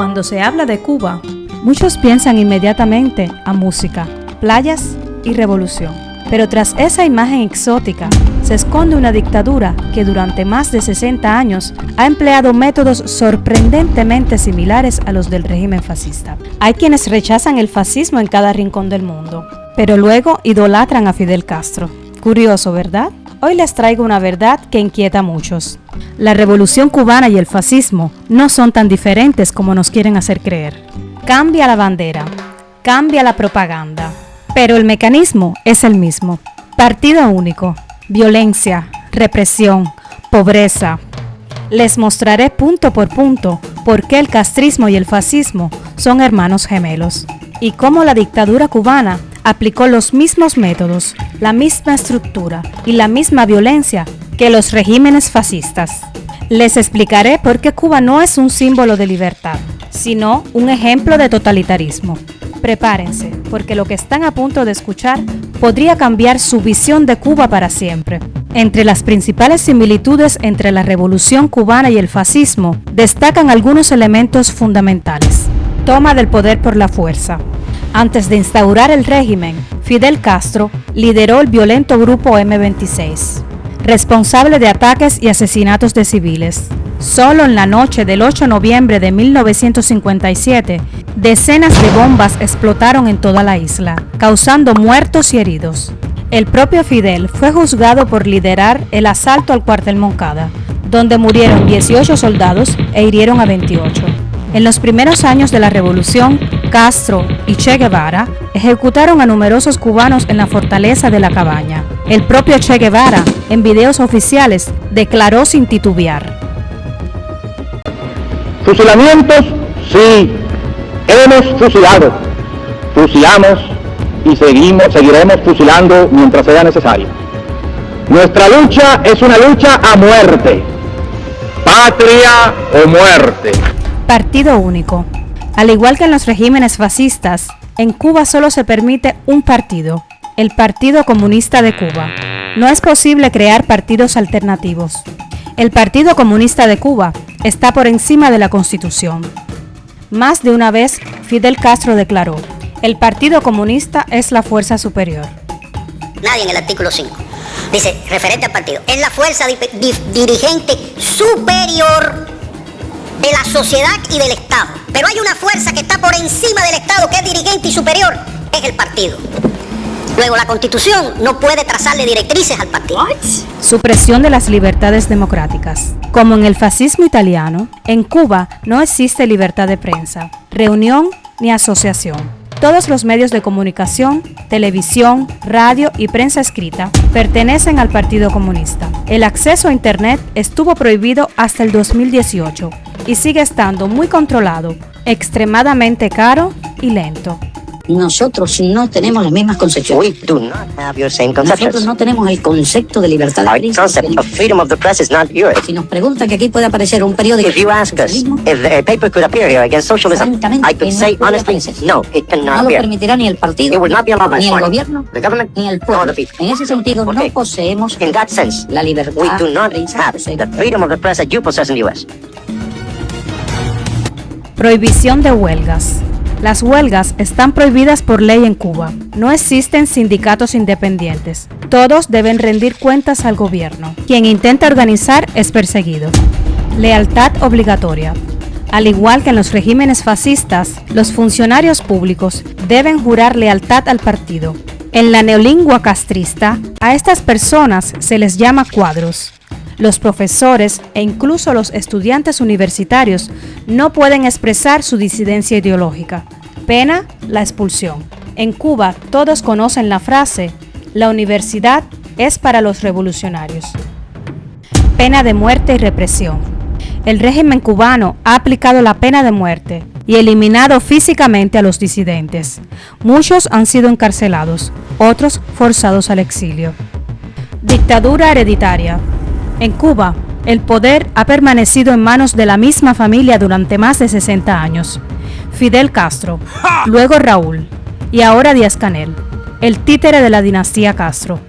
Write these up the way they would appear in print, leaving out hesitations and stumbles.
Cuando se habla de Cuba, muchos piensan inmediatamente a música, playas y revolución. Pero tras esa imagen exótica, se esconde una dictadura que durante más de 60 años ha empleado métodos sorprendentemente similares a los del régimen fascista. Hay quienes rechazan el fascismo en cada rincón del mundo, pero luego idolatran a Fidel Castro. Curioso, ¿verdad? Hoy les traigo una verdad que inquieta a muchos. La revolución cubana y el fascismo no son tan diferentes como nos quieren hacer creer. Cambia la bandera, cambia la propaganda, pero el mecanismo es el mismo. Partido único, violencia, represión, pobreza. Les mostraré punto por punto por qué el castrismo y el fascismo son hermanos gemelos y cómo la dictadura cubana aplicó los mismos métodos, la misma estructura y la misma violencia que los regímenes fascistas. Les explicaré por qué Cuba no es un símbolo de libertad, sino un ejemplo de totalitarismo. Prepárense, porque lo que están a punto de escuchar podría cambiar su visión de Cuba para siempre. Entre las principales similitudes entre la revolución cubana y el fascismo, destacan algunos elementos fundamentales. Toma del poder por la fuerza. Antes de instaurar el régimen, Fidel Castro lideró el violento grupo M-26, responsable de ataques y asesinatos de civiles. Solo en la noche del 8 de noviembre de 1957, decenas de bombas explotaron en toda la isla, causando muertos y heridos. El propio Fidel fue juzgado por liderar el asalto al cuartel Moncada, donde murieron 18 soldados e hirieron a 28. En los primeros años de la revolución, Castro y Che Guevara ejecutaron a numerosos cubanos en la fortaleza de La Cabaña. El propio Che Guevara, en videos oficiales, declaró sin titubear: Fusilamientos, sí, hemos fusilado, fusilamos y seguiremos fusilando mientras sea necesario. Nuestra lucha es una lucha a muerte, patria o muerte. Partido único. Al igual que en los regímenes fascistas, en Cuba solo se permite un partido, el Partido Comunista de Cuba. No es posible crear partidos alternativos. El Partido Comunista de Cuba está por encima de la Constitución. Más de una vez, Fidel Castro declaró: el Partido Comunista es la fuerza superior. Nadie en el artículo 5 dice, referente al partido, es la fuerza dirigente superior de la sociedad y del Estado. Pero hay una fuerza que está por encima del Estado, que es dirigente y superior, es el partido. Luego, la Constitución no puede trazarle directrices al partido. Supresión de las libertades democráticas. Como en el fascismo italiano, en Cuba no existe libertad de prensa, reunión ni asociación. Todos los medios de comunicación, televisión, radio y prensa escrita pertenecen al Partido Comunista. El acceso a Internet estuvo prohibido hasta el 2018 y sigue estando muy controlado, extremadamente caro y lento. Nosotros no tenemos las mismas concepciones. We do not have your same conceptions. Nosotros no tenemos el concepto de libertad de Our prensa. concept of freedom of the press is not yours. Si nos preguntan que aquí puede aparecer un periódico, If you ask us if a paper could appear here against socialism, francamente, I could no say puede honestly, aparecer. no, it no cannot lo appear. permitirá ni el partido, It would not be allowed by ni el party, gobierno, the government, ni el nor pueblo. the people. En ese sentido, Okay. no poseemos In that sense, la libertad we do not de prensa. have the freedom of the press that you possess in the U.S. Prohibición de huelgas. Las huelgas están prohibidas por ley en Cuba. No existen sindicatos independientes. Todos deben rendir cuentas al gobierno. Quien intenta organizar es perseguido. Lealtad obligatoria. Al igual que en los regímenes fascistas, los funcionarios públicos deben jurar lealtad al partido. En la neolingua castrista, a estas personas se les llama cuadros. Los profesores e incluso los estudiantes universitarios no pueden expresar su disidencia ideológica. Pena, la expulsión. En Cuba todos conocen la frase: la universidad es para los revolucionarios. Pena de muerte y represión. El régimen cubano ha aplicado la pena de muerte y eliminado físicamente a los disidentes. Muchos han sido encarcelados, otros forzados al exilio. Dictadura hereditaria. En Cuba, el poder ha permanecido en manos de la misma familia durante más de 60 años. Fidel Castro, luego Raúl y ahora Díaz-Canel, el títere de la dinastía Castro.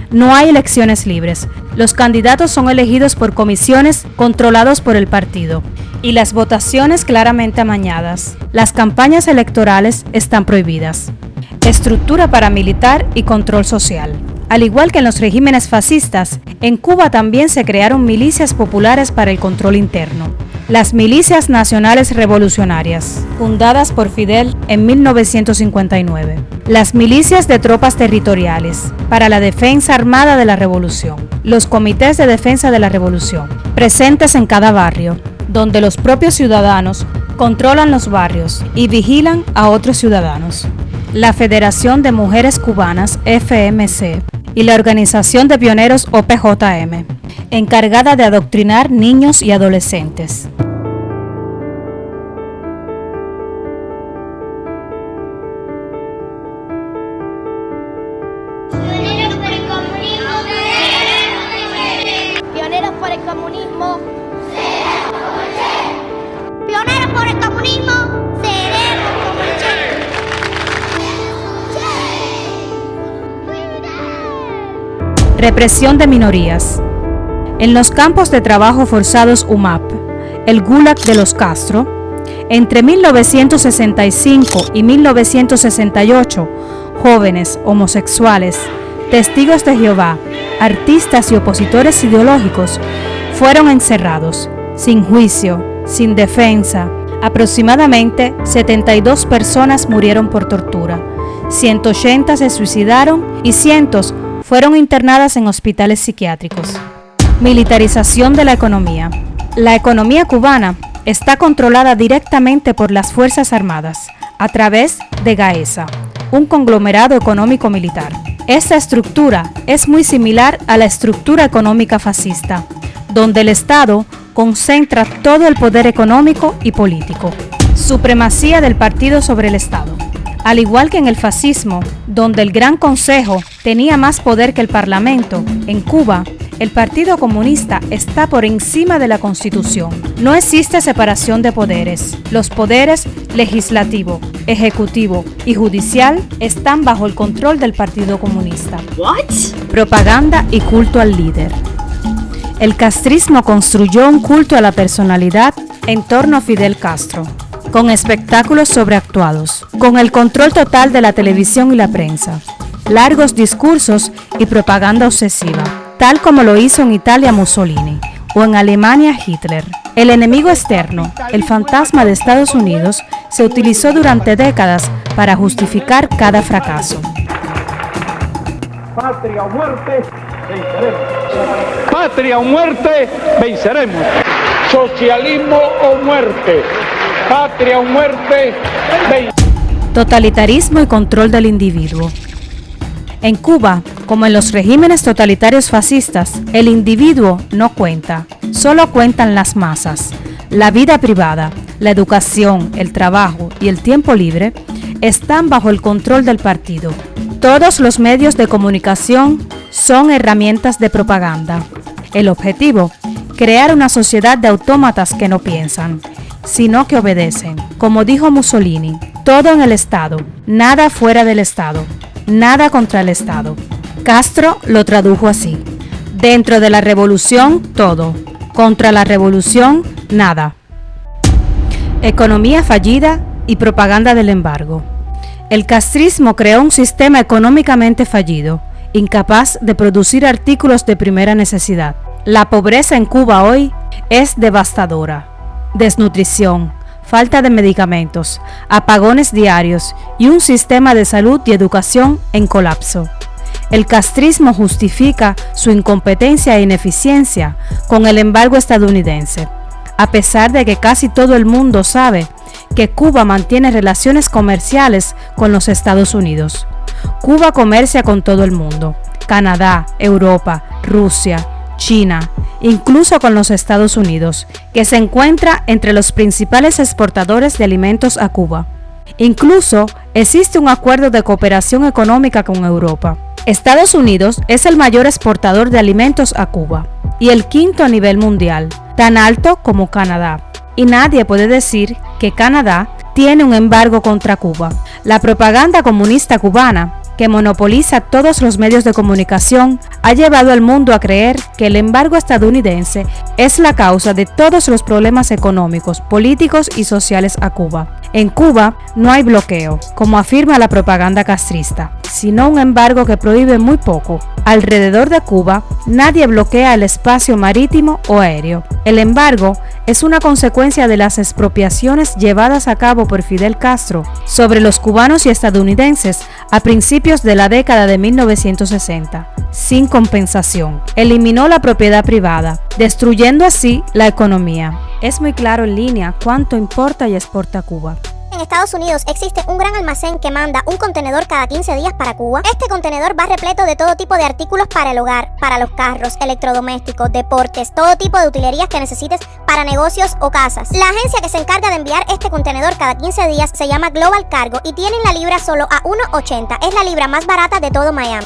No hay elecciones libres. Los candidatos son elegidos por comisiones controlados por el partido y las votaciones claramente amañadas. Las campañas electorales están prohibidas. Estructura paramilitar y control social. Al igual que en los regímenes fascistas, en Cuba también se crearon milicias populares para el control interno. Las Milicias Nacionales Revolucionarias, fundadas por Fidel en 1959. Las milicias de tropas territoriales, para la defensa armada de la revolución. Los comités de defensa de la revolución, presentes en cada barrio, donde los propios ciudadanos controlan los barrios y vigilan a otros ciudadanos. La Federación de Mujeres Cubanas, FMC, y la Organización de Pioneros OPJM, encargada de adoctrinar niños y adolescentes. Pioneros por el comunismo. Pioneros por el comunismo. Seremos como el Che. Represión de minorías. En los campos de trabajo forzados UMAP, el Gulag de los Castro, entre 1965 y 1968, jóvenes, homosexuales, testigos de Jehová, artistas y opositores ideológicos fueron encerrados, sin juicio, sin defensa. Aproximadamente 72 personas murieron por tortura, 180 se suicidaron y cientos fueron internadas en hospitales psiquiátricos. Militarización de la economía. La economía cubana está controlada directamente por las Fuerzas Armadas, a través de GAESA, un conglomerado económico militar. Esta estructura es muy similar a la estructura económica fascista, donde el Estado concentra todo el poder económico y político. Supremacía del partido sobre el Estado. Al igual que en el fascismo, donde el Gran Consejo tenía más poder que el Parlamento, en Cuba, el Partido Comunista está por encima de la Constitución. No existe separación de poderes. Los poderes legislativo, ejecutivo y judicial están bajo el control del Partido Comunista. What? Propaganda y culto al líder. El castrismo construyó un culto a la personalidad en torno a Fidel Castro, con espectáculos sobreactuados, con el control total de la televisión y la prensa, largos discursos y propaganda obsesiva, tal como lo hizo en Italia Mussolini o en Alemania Hitler. El enemigo externo, el fantasma de Estados Unidos, se utilizó durante décadas para justificar cada fracaso. Patria o muerte, venceremos. Patria o muerte, venceremos. Socialismo o muerte. Patria o muerte, venceremos. Totalitarismo y control del individuo. En Cuba, como en los regímenes totalitarios fascistas, el individuo no cuenta, solo cuentan las masas. La vida privada, la educación, el trabajo y el tiempo libre están bajo el control del partido. Todos los medios de comunicación son herramientas de propaganda. El objetivo, crear una sociedad de autómatas que no piensan, sino que obedecen. Como dijo Mussolini, todo en el Estado, nada fuera del Estado. Nada contra el Estado. Castro lo tradujo así: dentro de la revolución, todo. Contra la revolución, nada. Economía fallida y propaganda del embargo. El castrismo creó un sistema económicamente fallido, incapaz de producir artículos de primera necesidad. La pobreza en Cuba hoy es devastadora. Desnutrición, falta de medicamentos, apagones diarios y un sistema de salud y educación en colapso. El castrismo justifica su incompetencia e ineficiencia con el embargo estadounidense, a pesar de que casi todo el mundo sabe que Cuba mantiene relaciones comerciales con los Estados Unidos. Cuba comercia con todo el mundo: Canadá, Europa, Rusia, China, incluso con los Estados Unidos, que se encuentra entre los principales exportadores de alimentos a Cuba. Incluso existe un acuerdo de cooperación económica con Europa. Estados Unidos es el mayor exportador de alimentos a Cuba y el quinto a nivel mundial, tan alto como Canadá. Y nadie puede decir que Canadá tiene un embargo contra Cuba. La propaganda comunista cubana que monopoliza todos los medios de comunicación, ha llevado al mundo a creer que el embargo estadounidense es la causa de todos los problemas económicos, políticos y sociales a Cuba. En Cuba no hay bloqueo, como afirma la propaganda castrista, sino un embargo que prohíbe muy poco. Alrededor de Cuba, nadie bloquea el espacio marítimo o aéreo. El embargo es una consecuencia de las expropiaciones llevadas a cabo por Fidel Castro sobre los cubanos y estadounidenses a principios de la década de 1960, sin compensación. Eliminó la propiedad privada, destruyendo así la economía. Es muy claro en línea cuánto importa y exporta Cuba. En Estados Unidos existe un gran almacén que manda un contenedor cada 15 días para Cuba. Este contenedor va repleto de todo tipo de artículos para el hogar, para los carros, electrodomésticos, deportes, todo tipo de utilerías que necesites para negocios o casas. La agencia que se encarga de enviar este contenedor cada 15 días se llama Global Cargo y tienen la libra solo a $1.80. Es la libra más barata de todo Miami.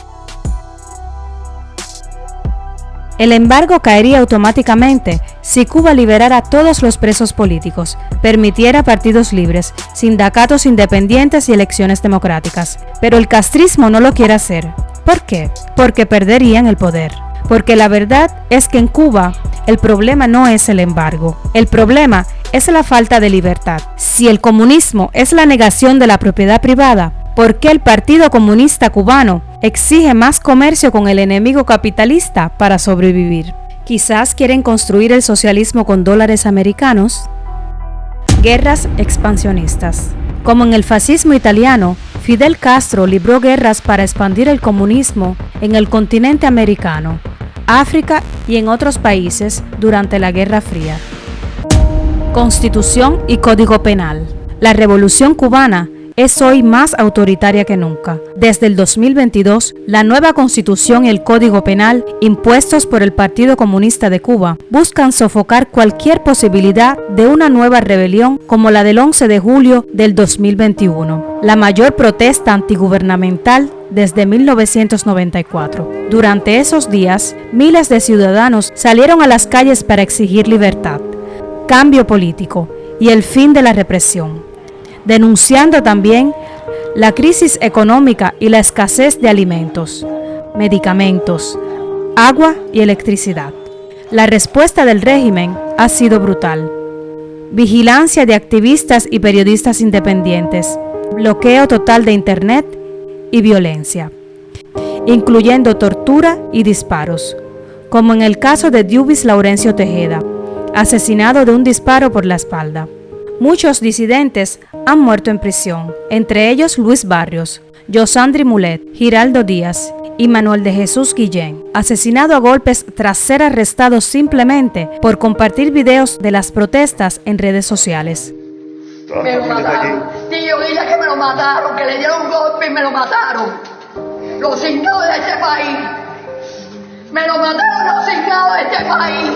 El embargo caería automáticamente si Cuba liberara a todos los presos políticos, permitiera partidos libres, sindicatos independientes y elecciones democráticas. Pero el castrismo no lo quiere hacer. ¿Por qué? Porque perderían el poder. Porque la verdad es que en Cuba el problema no es el embargo. El problema es la falta de libertad. Si el comunismo es la negación de la propiedad privada, ¿por qué el Partido Comunista Cubano exige más comercio con el enemigo capitalista para sobrevivir? Quizás quieren construir el socialismo con dólares americanos. Guerras expansionistas. Como en el fascismo italiano, Fidel Castro libró guerras para expandir el comunismo en el continente americano, África y en otros países durante la Guerra Fría. Constitución y Código Penal. La Revolución Cubana es hoy más autoritaria que nunca. Desde el 2022, la nueva Constitución y el Código Penal, impuestos por el Partido Comunista de Cuba, buscan sofocar cualquier posibilidad de una nueva rebelión como la del 11 de julio del 2021, la mayor protesta antigubernamental desde 1994. Durante esos días, miles de ciudadanos salieron a las calles para exigir libertad, cambio político y el fin de la represión, denunciando también la crisis económica y la escasez de alimentos, medicamentos, agua y electricidad. La respuesta del régimen ha sido brutal. Vigilancia de activistas y periodistas independientes, bloqueo total de internet y violencia, incluyendo tortura y disparos, como en el caso de Diubis Laurencio Tejeda, asesinado de un disparo por la espalda. Muchos disidentes han muerto en prisión, entre ellos Luis Barrios, Yosandri Mulet, Giraldo Díaz y Manuel de Jesús Guillén, asesinado a golpes tras ser arrestado simplemente por compartir videos de las protestas en redes sociales. Me lo mataron. Tío, dile que me lo mataron, que le dieron un golpe y me lo mataron. Los cingados de este país. Me lo mataron los cingados de este país.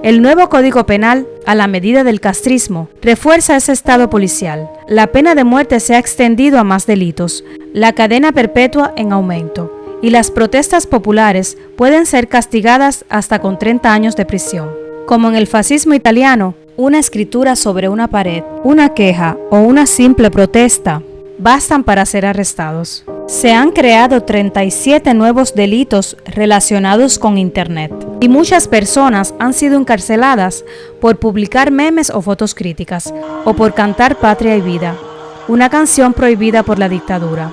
El nuevo Código Penal, a la medida del castrismo, refuerza ese estado policial. La pena de muerte se ha extendido a más delitos, la cadena perpetua en aumento, y las protestas populares pueden ser castigadas hasta con 30 años de prisión. Como en el fascismo italiano, una escritura sobre una pared, una queja o una simple protesta bastan para ser arrestados. Se han creado 37 nuevos delitos relacionados con Internet y muchas personas han sido encarceladas por publicar memes o fotos críticas o por cantar Patria y Vida, una canción prohibida por la dictadura.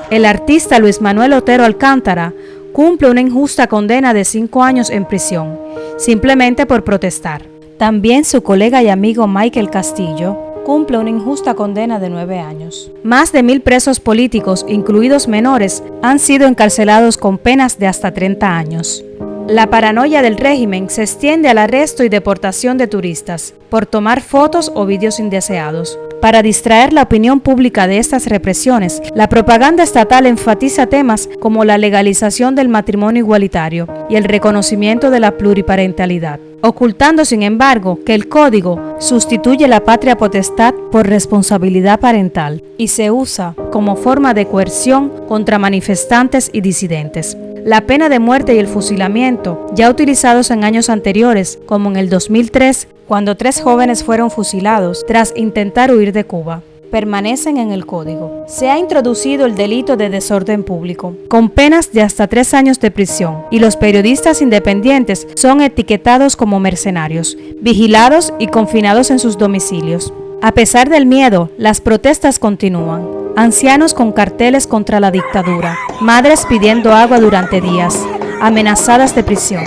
El artista Luis Manuel Otero Alcántara cumple una injusta condena de 5 años en prisión, simplemente por protestar. También su colega y amigo Michael Castillo cumple una injusta condena de 9 años. Más de 1,000 presos políticos, incluidos menores, han sido encarcelados con penas de hasta 30 años. La paranoia del régimen se extiende al arresto y deportación de turistas por tomar fotos o vídeos indeseados. Para distraer la opinión pública de estas represiones, la propaganda estatal enfatiza temas como la legalización del matrimonio igualitario y el reconocimiento de la pluriparentalidad, ocultando sin embargo que el código sustituye la patria potestad por responsabilidad parental y se usa como forma de coerción contra manifestantes y disidentes. La pena de muerte y el fusilamiento, ya utilizados en años anteriores, como en el 2003, cuando 3 jóvenes fueron fusilados tras intentar huir de Cuba. permanecen en el código. Se ha introducido el delito de desorden público, con penas de hasta 3 años de prisión, y los periodistas independientes son etiquetados como mercenarios, vigilados y confinados en sus domicilios. A pesar del miedo, las protestas continúan. Ancianos con carteles contra la dictadura, madres pidiendo agua durante días, amenazadas de prisión.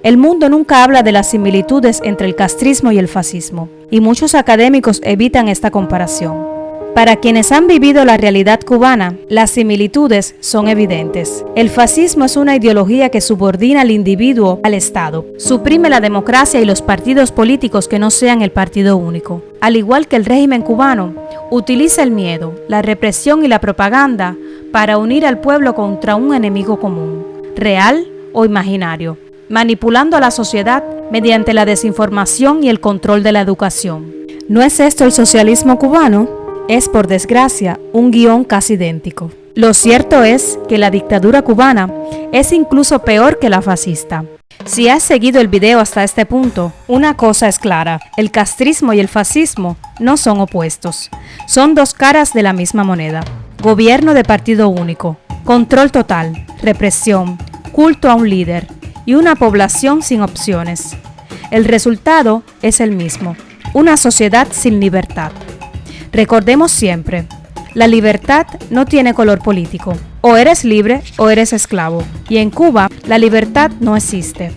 El mundo nunca habla de las similitudes entre el castrismo y el fascismo, y muchos académicos evitan esta comparación. Para quienes han vivido la realidad cubana, las similitudes son evidentes. El fascismo es una ideología que subordina al individuo al Estado, suprime la democracia y los partidos políticos que no sean el partido único. Al igual que el régimen cubano, utiliza el miedo, la represión y la propaganda para unir al pueblo contra un enemigo común, real o imaginario, manipulando a la sociedad mediante la desinformación y el control de la educación. ¿No es esto el socialismo cubano? Es, por desgracia, un guión casi idéntico. Lo cierto es que la dictadura cubana es incluso peor que la fascista. Si has seguido el video hasta este punto, una cosa es clara: el castrismo y el fascismo no son opuestos. Son dos caras de la misma moneda. Gobierno de partido único, control total, represión, culto a un líder y una población sin opciones. El resultado es el mismo: una sociedad sin libertad. Recordemos siempre, la libertad no tiene color político. O eres libre o eres esclavo. Y en Cuba, la libertad no existe.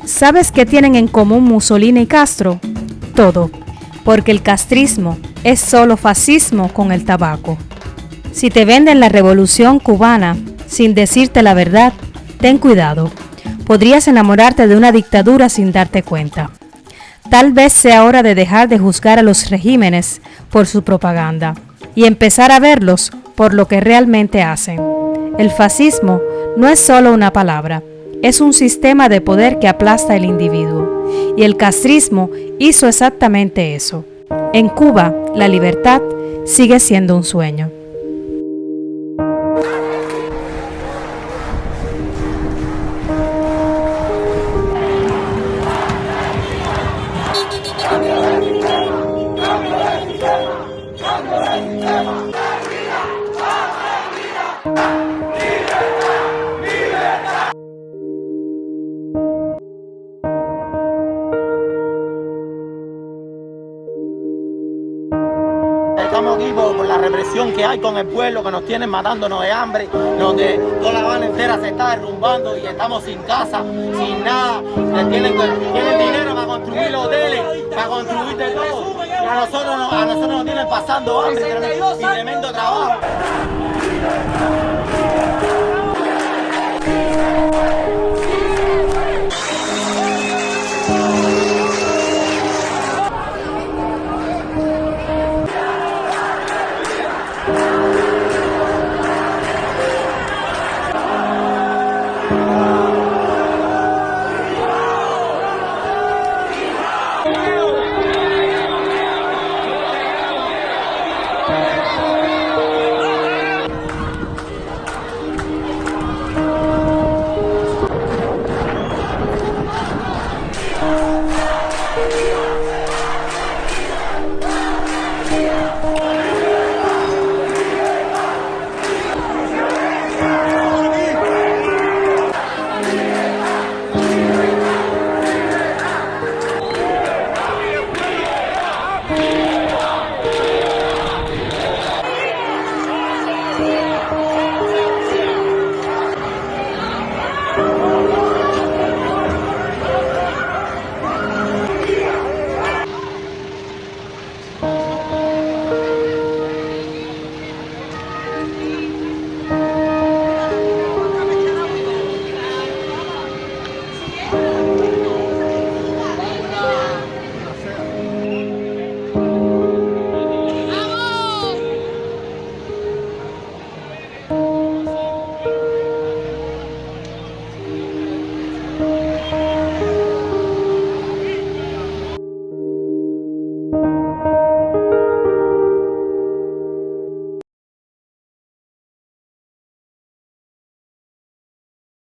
¿Sabes qué tienen en común Mussolini y Castro? Todo. Porque el castrismo es solo fascismo con el tabaco. Si te venden la revolución cubana sin decirte la verdad, ten cuidado. Podrías enamorarte de una dictadura sin darte cuenta. Tal vez sea hora de dejar de juzgar a los regímenes por su propaganda y empezar a verlos por lo que realmente hacen. El fascismo no es solo una palabra, es un sistema de poder que aplasta al individuo, y el castrismo hizo exactamente eso. En Cuba, la libertad sigue siendo un sueño. Estamos aquí por la represión que hay con el pueblo, que nos tienen matándonos de hambre, donde toda La Habana entera se está derrumbando y estamos sin casa, sin nada. Tienen dinero para construir hoteles, para construir de todo. Y a nosotros nos tienen pasando hambre y tremendo trabajo.